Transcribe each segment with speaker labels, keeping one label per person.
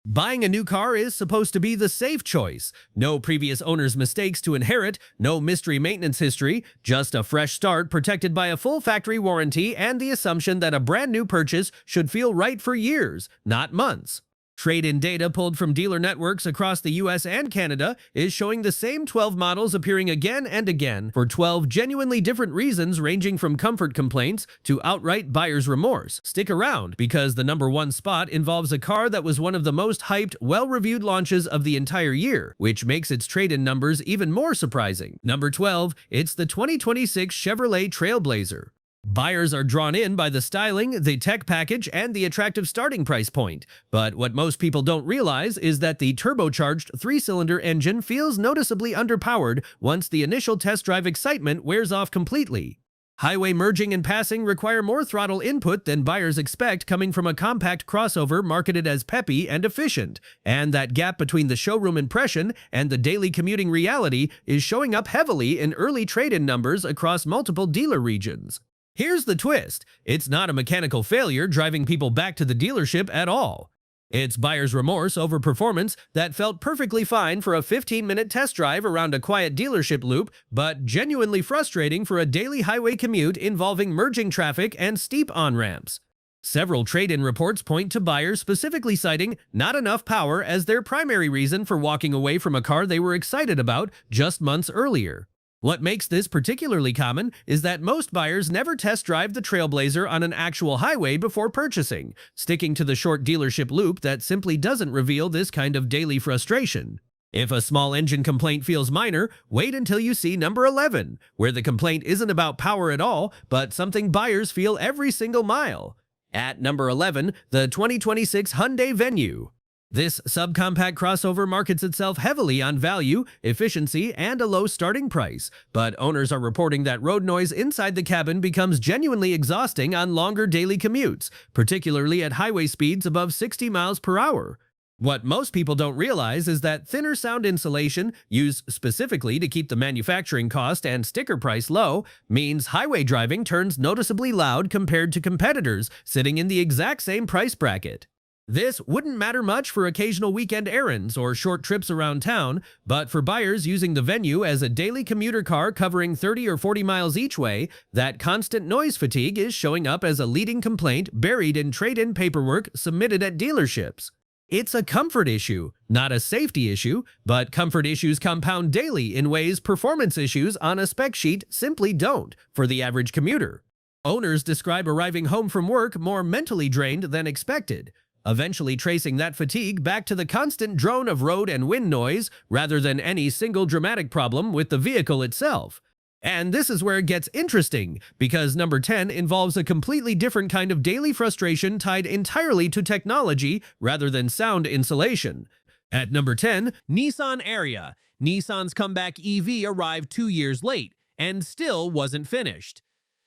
Speaker 1: Buying a new car is supposed to be the safe choice. No previous owner's mistakes to inherit, no mystery maintenance history, just a fresh start protected by a full factory warranty and the assumption that a brand new purchase should feel right for years, not months. Trade-in data pulled from dealer networks across the US and Canada is showing the same 12 models appearing again and again for 12 genuinely different reasons ranging from comfort complaints to outright buyer's remorse. Stick around because the number one spot involves a car that was one of the most hyped, well-reviewed launches of the entire year, which makes its trade-in numbers even more surprising. Number 12, it's the 2026 Chevrolet Trailblazer. Buyers are drawn in by the styling, the tech package, and the attractive starting price point. But what most people don't realize is that the turbocharged 3-cylinder engine feels noticeably underpowered once the initial test drive excitement wears off completely. Highway merging and passing require more throttle input than buyers expect coming from a compact crossover marketed as peppy and efficient, and that gap between the showroom impression and the daily commuting reality is showing up heavily in early trade-in numbers across multiple dealer regions. Here's the twist. It's not a mechanical failure driving people back to the dealership at all. It's buyer's remorse over performance that felt perfectly fine for a 15-minute test drive around a quiet dealership loop, but genuinely frustrating for a daily highway commute involving merging traffic and steep on-ramps. Several trade-in reports point to buyers specifically citing not enough power as their primary reason for walking away from a car they were excited about just months earlier. What makes this particularly common is that most buyers never test drive the Trailblazer on an actual highway before purchasing, sticking to the short dealership loop that simply doesn't reveal this kind of daily frustration. If a small engine complaint feels minor, wait until you see number 11, where the complaint isn't about power at all, but something buyers feel every single mile. At number 11, the 2026 Hyundai Venue. This subcompact crossover markets itself heavily on value, efficiency, and a low starting price, but owners are reporting that road noise inside the cabin becomes genuinely exhausting on longer daily commutes, particularly at highway speeds above 60 miles per hour. What most people don't realize is that thinner sound insulation, used specifically to keep the manufacturing cost and sticker price low, means highway driving turns noticeably loud compared to competitors sitting in the exact same price bracket. This wouldn't matter much for occasional weekend errands or short trips around town, but for buyers using the Venue as a daily commuter car covering 30 or 40 miles each way, that constant noise fatigue is showing up as a leading complaint buried in trade-in paperwork submitted at dealerships. It's a comfort issue, not a safety issue, but comfort issues compound daily in ways performance issues on a spec sheet simply don't for the average commuter. Owners describe arriving home from work more mentally drained than expected, eventually tracing that fatigue back to the constant drone of road and wind noise rather than any single dramatic problem with the vehicle itself. And this is where it gets interesting, because number 10 involves a completely different kind of daily frustration tied entirely to technology rather than sound insulation. At number 10,
Speaker 2: Nissan Ariya. Nissan's comeback EV arrived 2 years late and still wasn't finished.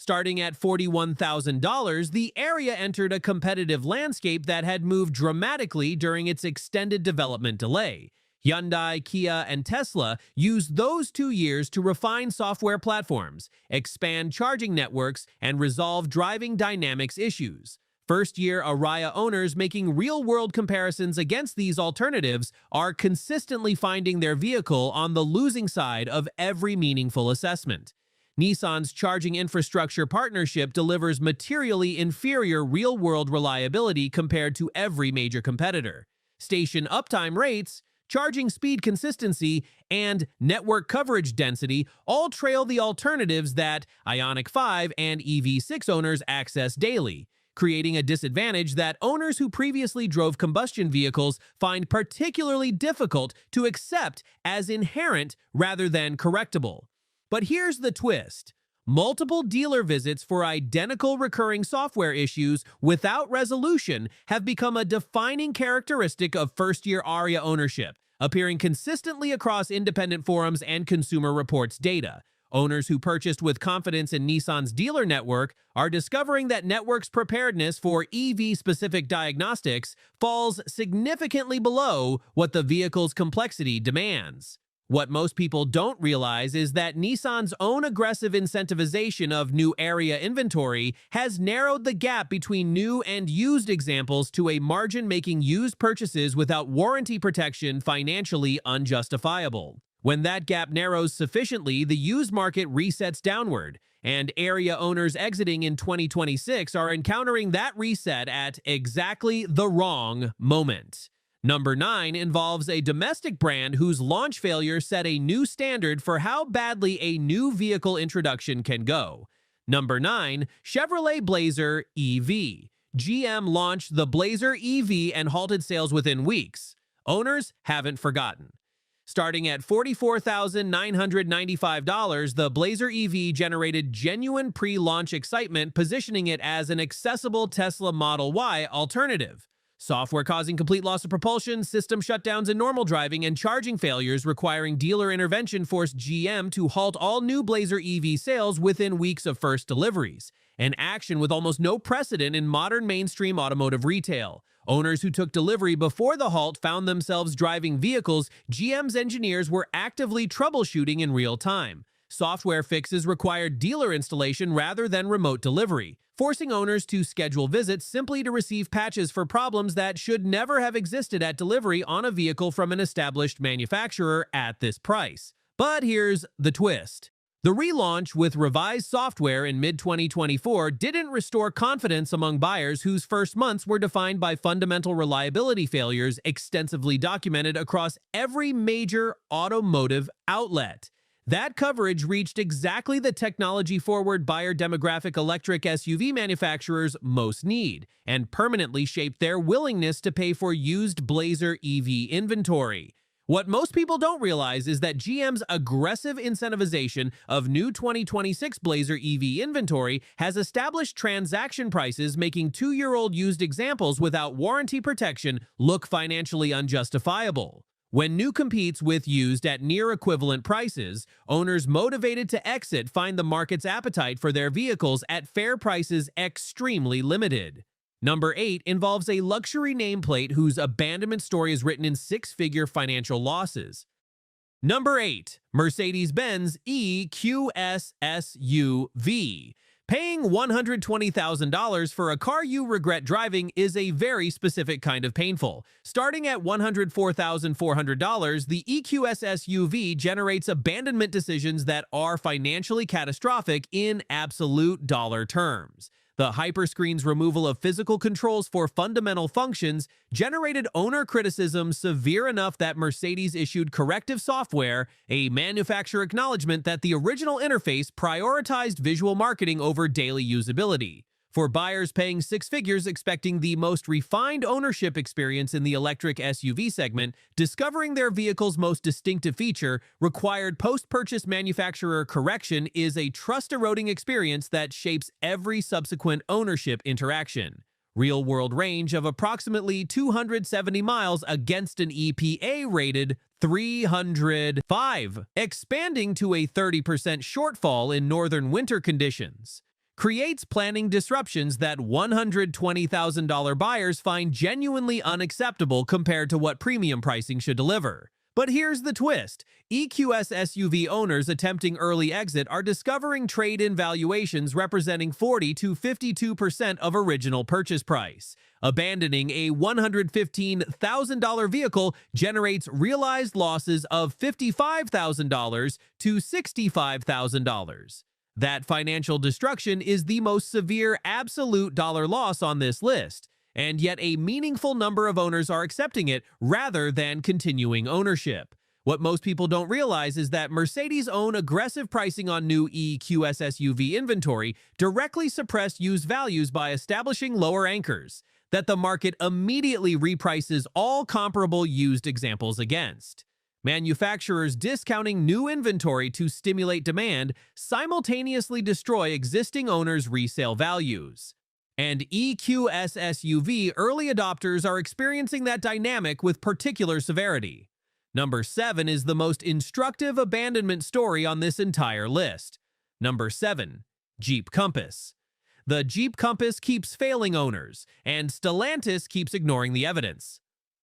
Speaker 2: Starting at $41,000, the Ariya entered a competitive landscape that had moved dramatically during its extended development delay. Hyundai, Kia, and Tesla used those 2 years to refine software platforms, expand charging networks, and resolve driving dynamics issues. First-year Ariya owners making real-world comparisons against these alternatives are consistently finding their vehicle on the losing side of every meaningful assessment. Nissan's charging infrastructure partnership delivers materially inferior real-world reliability compared to every major competitor. Station uptime rates, charging speed consistency, and network coverage density all trail the alternatives that Ioniq 5 and EV6 owners access daily, creating a disadvantage that owners who previously drove combustion vehicles find particularly difficult to accept as inherent rather than correctable. But here's the twist. Multiple dealer visits for identical recurring software issues without resolution have become a defining characteristic of first-year Ariya ownership, appearing consistently across independent forums and Consumer Reports data. Owners who purchased with confidence in Nissan's dealer network are discovering that network's preparedness for EV-specific diagnostics falls significantly below what the vehicle's complexity demands. What most people don't realize is that Nissan's own aggressive incentivization of new Ariya inventory has narrowed the gap between new and used examples to a margin making used purchases without warranty protection financially unjustifiable. When that gap narrows sufficiently, the used market resets downward, and Ariya owners exiting in 2026 are encountering that reset at exactly the wrong moment. Number 9 involves a domestic brand whose launch failure set a new standard for how badly a new vehicle introduction can go. Number 9, Chevrolet Blazer EV. GM launched the Blazer EV and halted sales within weeks. Owners haven't forgotten. Starting at $44,995, the Blazer EV generated genuine pre-launch excitement, positioning it as an accessible Tesla Model Y alternative. Software causing complete loss of propulsion, system shutdowns in normal driving, and charging failures requiring dealer intervention forced GM to halt all new Blazer EV sales within weeks of first deliveries, an action with almost no precedent in modern mainstream automotive retail. Owners who took delivery before the halt found themselves driving vehicles GM's engineers were actively troubleshooting in real time. Software fixes required dealer installation rather than remote delivery, forcing owners to schedule visits simply to receive patches for problems that should never have existed at delivery on a vehicle from an established manufacturer at this price. But here's the twist. The relaunch with revised software in mid-2024 didn't restore confidence among buyers whose first months were defined by fundamental reliability failures extensively documented across every major automotive outlet. That coverage reached exactly the technology-forward buyer demographic electric SUV manufacturers most need, and permanently shaped their willingness to pay for used Blazer EV inventory. What most people don't realize is that GM's aggressive incentivization of new 2026 Blazer EV inventory has established transaction prices, making 2-year-old used examples without warranty protection look financially unjustifiable. When new competes with used at near equivalent prices, owners motivated to exit find the market's appetite for their vehicles at fair prices extremely limited. Number 8 involves a luxury nameplate whose abandonment story is written in 6-figure financial losses. Number 8, Mercedes-Benz EQS SUV. Paying $120,000 for a car you regret driving is a very specific kind of painful. Starting at $104,400, the EQS SUV generates abandonment decisions that are financially catastrophic in absolute dollar terms. The Hyperscreen's removal of physical controls for fundamental functions generated owner criticism severe enough that Mercedes issued corrective software, a manufacturer acknowledgement that the original interface prioritized visual marketing over daily usability. For buyers paying 6 figures expecting the most refined ownership experience in the electric SUV segment, discovering their vehicle's most distinctive feature, required post-purchase manufacturer correction is a trust-eroding experience that shapes every subsequent ownership interaction. Real-world range of approximately 270 miles against an EPA-rated 305, expanding to a 30% shortfall in northern winter conditions, creates planning disruptions that $120,000 buyers find genuinely unacceptable compared to what premium pricing should deliver. But here's the twist. EQS SUV owners attempting early exit are discovering trade-in valuations representing 40 to 52% of original purchase price. Abandoning a $115,000 vehicle generates realized losses of $55,000 to $65,000. That financial destruction is the most severe absolute dollar loss on this list, and yet a meaningful number of owners are accepting it rather than continuing ownership. What most people don't realize is that Mercedes' own aggressive pricing on new EQS SUV inventory directly suppressed used values by establishing lower anchors that the market immediately reprices all comparable used examples against. Manufacturers discounting new inventory to stimulate demand simultaneously destroy existing owners' resale values. And EQS SUV early adopters are experiencing that dynamic with particular severity. Number 7 is the most instructive abandonment story on this entire list. Number 7, Jeep Compass. The Jeep Compass keeps failing owners, and Stellantis keeps ignoring the evidence.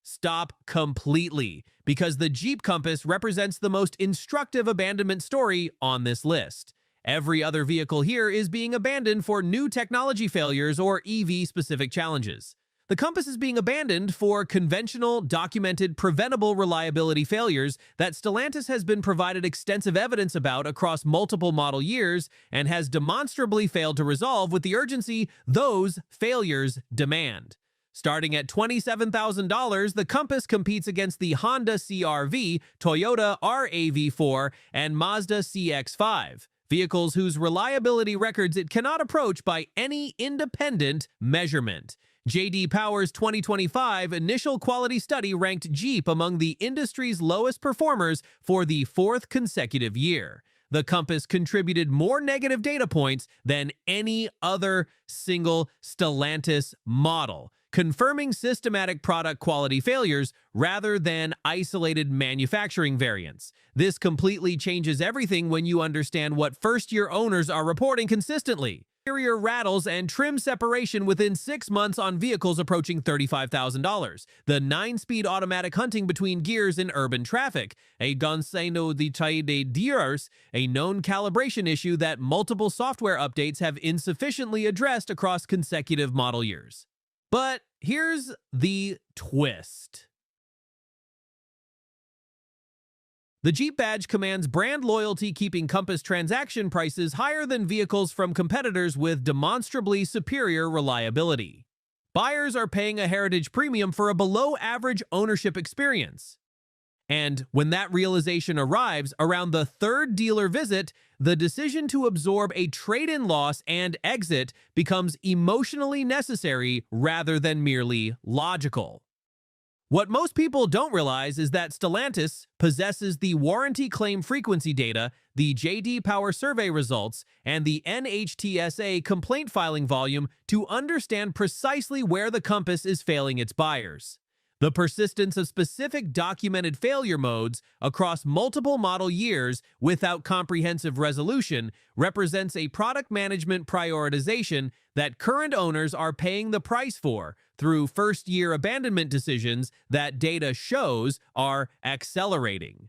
Speaker 2: Stop completely, because the Jeep Compass represents the most instructive abandonment story on this list. Every other vehicle here is being abandoned for new technology failures or EV-specific challenges. The Compass is being abandoned for conventional, documented, preventable reliability failures that Stellantis has been provided extensive evidence about across multiple model years and has demonstrably failed to resolve with the urgency those failures demand. Starting at $27,000, the Compass competes against the Honda CR-V, Toyota RAV4, and Mazda CX-5, vehicles whose reliability records it cannot approach by any independent measurement. J.D. Power's 2025 initial quality study ranked Jeep among the industry's lowest performers for the fourth consecutive year. The Compass contributed more negative data points than any other single Stellantis model, confirming systematic product quality failures rather than isolated manufacturing variants. This completely changes everything when you understand what first-year owners are reporting consistently. Interior rattles and trim separation within 6 months on vehicles approaching $35,000. The 9-speed automatic hunting between gears in urban traffic. A Gonzano de Diers, a known calibration issue that multiple software updates have insufficiently addressed across consecutive model years. But here's the twist. The Jeep badge commands brand loyalty, keeping Compass transaction prices higher than vehicles from competitors with demonstrably superior reliability. Buyers are paying a heritage premium for a below-average ownership experience. And when that realization arrives around the third dealer visit, the decision to absorb a trade-in loss and exit becomes emotionally necessary rather than merely logical. What most people don't realize is that Stellantis possesses the warranty claim frequency data, the J.D. Power survey results, and the NHTSA complaint filing volume to understand precisely where the Compass is failing its buyers. The persistence of specific documented failure modes across multiple model years without comprehensive resolution represents a product management prioritization that current owners are paying the price for through first-year abandonment decisions that data shows are accelerating.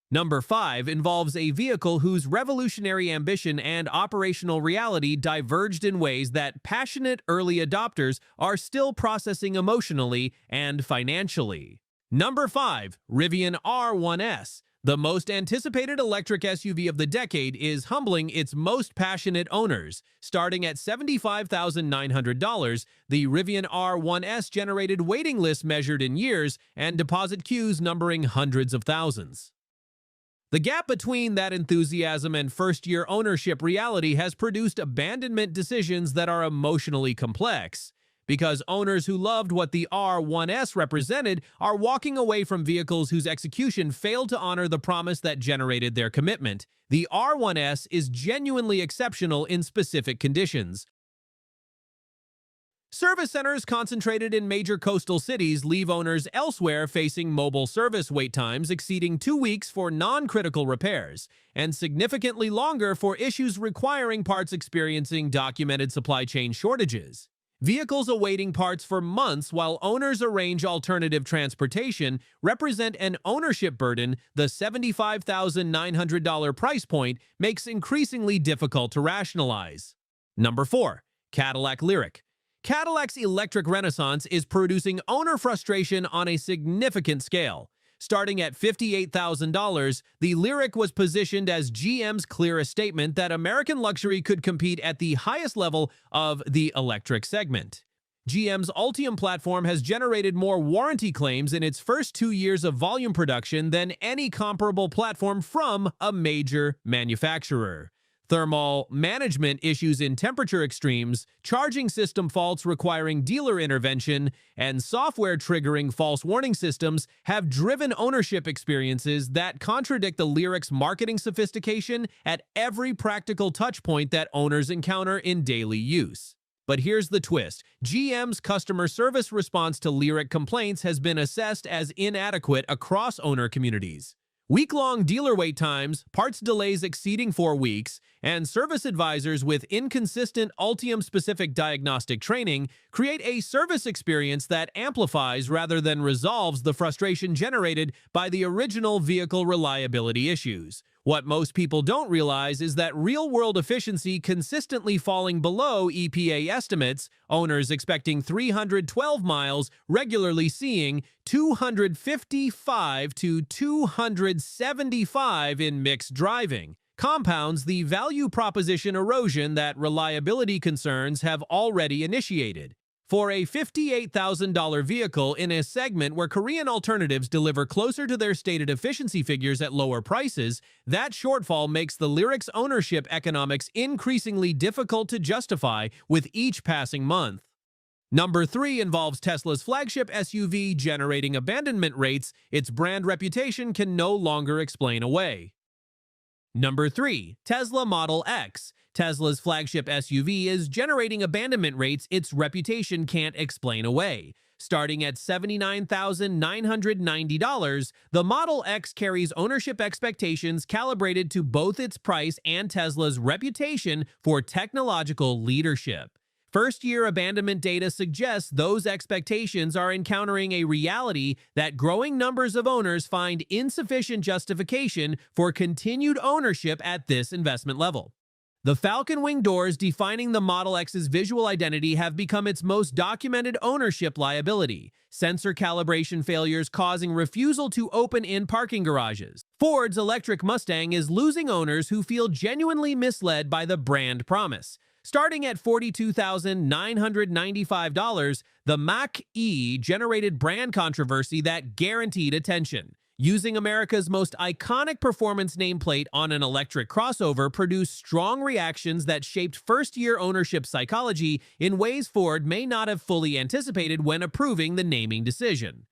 Speaker 2: Number 5 involves a vehicle whose revolutionary ambition and operational reality diverged in ways that passionate early adopters are still processing emotionally and financially. Number 5, Rivian R1S. The most anticipated electric SUV of the decade is humbling its most passionate owners. Starting at $75,900, the Rivian R1S generated waiting lists measured in years and deposit queues numbering hundreds of thousands. The gap between that enthusiasm and first-year ownership reality has produced abandonment decisions that are emotionally complex, because owners who loved what the R1S represented are walking away from vehicles whose execution failed to honor the promise that generated their commitment. The R1S is genuinely exceptional in specific conditions. Service centers concentrated in major coastal cities leave owners elsewhere facing mobile service wait times exceeding 2 weeks for non-critical repairs, and significantly longer for issues requiring parts experiencing documented supply chain shortages. Vehicles awaiting parts for months while owners arrange alternative transportation represent an ownership burden the $75,900 price point makes increasingly difficult to rationalize. Number 4. Cadillac LYRIQ. Cadillac's electric renaissance is producing owner frustration on a significant scale. Starting at $58,000, the LYRIQ was positioned as GM's clearest statement that American luxury could compete at the highest level of the electric segment. GM's Ultium platform has generated more warranty claims in its first 2 years of volume production than any comparable platform from a major manufacturer. Thermal management issues in temperature extremes, charging system faults requiring dealer intervention, and software triggering false warning systems have driven ownership experiences that contradict the LYRIQ's marketing sophistication at every practical touchpoint that owners encounter in daily use. But here's the twist. GM's customer service response to LYRIQ complaints has been assessed as inadequate across owner communities. Week-long dealer wait times, parts delays exceeding 4 weeks, and service advisors with inconsistent Ultium-specific diagnostic training create a service experience that amplifies rather than resolves the frustration generated by the original vehicle reliability issues. What most people don't realize is that real-world efficiency consistently falling below EPA estimates, owners expecting 312 miles regularly seeing 255 to 275 in mixed driving, compounds the value proposition erosion that reliability concerns have already initiated. For a $58,000 vehicle in a segment where Korean alternatives deliver closer to their stated efficiency figures at lower prices, that shortfall makes the LYRIQ's ownership economics increasingly difficult to justify with each passing month. Number 3 involves Tesla's flagship SUV generating abandonment rates its brand reputation can no longer explain away. Number 3. Tesla Model X. Tesla's flagship SUV is generating abandonment rates its reputation can't explain away. Starting at $79,990, the Model X carries ownership expectations calibrated to both its price and Tesla's reputation for technological leadership. First-year abandonment data suggests those expectations are encountering a reality that growing numbers of owners find insufficient justification for continued ownership at this investment level. The Falcon wing doors defining the Model X's visual identity have become its most documented ownership liability, sensor calibration failures causing refusal to open in parking garages. Ford's electric Mustang is losing owners who feel genuinely misled by the brand promise. Starting at $42,995, the Mach-E generated brand controversy that guaranteed attention. Using America's most iconic performance nameplate on an electric crossover produced strong reactions that shaped first-year ownership psychology in ways Ford may not have fully anticipated when approving the naming decision.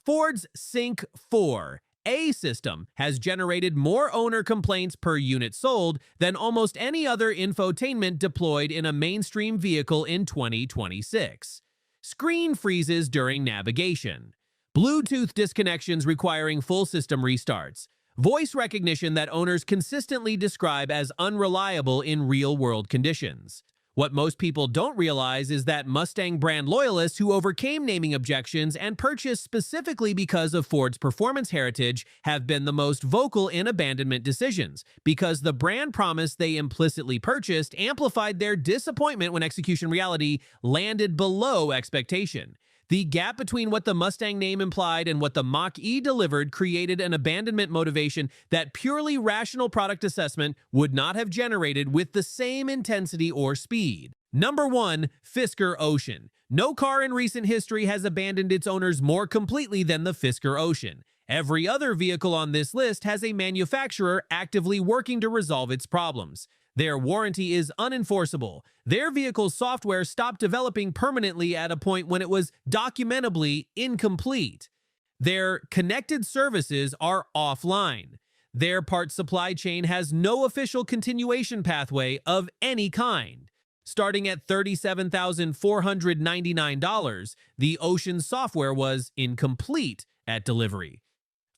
Speaker 2: Ford's Sync 4A system has generated more owner complaints per unit sold than almost any other infotainment deployed in a mainstream vehicle in 2026. Screen freezes during navigation. Bluetooth disconnections requiring full system restarts. Voice recognition that owners consistently describe as unreliable in real-world conditions. What most people don't realize is that Mustang brand loyalists who overcame naming objections and purchased specifically because of Ford's performance heritage have been the most vocal in abandonment decisions, because the brand promise they implicitly purchased amplified their disappointment when execution reality landed below expectation. The gap between what the Mustang name implied and what the Mach-E delivered created an abandonment motivation that purely rational product assessment would not have generated with the same intensity or speed. Number 1. Fisker Ocean. No car in recent history has abandoned its owners more completely than the Fisker Ocean. Every other vehicle on this list has a manufacturer actively working to resolve its problems. Their warranty is unenforceable. Their vehicle's software stopped developing permanently at a point when it was documentably incomplete. Their connected services are offline. Their parts supply chain has no official continuation pathway of any kind. Starting at $37,499, the Ocean software was incomplete at delivery.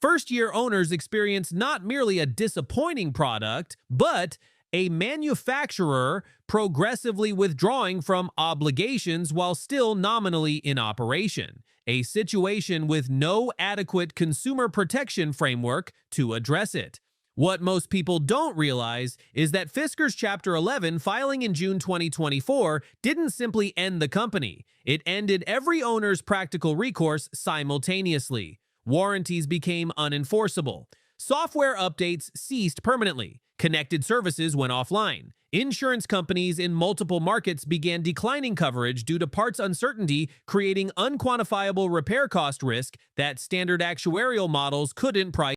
Speaker 2: First-year owners experience not merely a disappointing product, but a manufacturer progressively withdrawing from obligations while still nominally in operation, a situation with no adequate consumer protection framework to address it. What most people don't realize is that Fisker's Chapter 11 filing in June 2024 didn't simply end the company. It ended every owner's practical recourse simultaneously. Warranties became unenforceable. Software updates ceased permanently. Connected services went offline. Insurance companies in multiple markets began declining coverage due to parts uncertainty, creating unquantifiable repair cost risk that standard actuarial models couldn't price.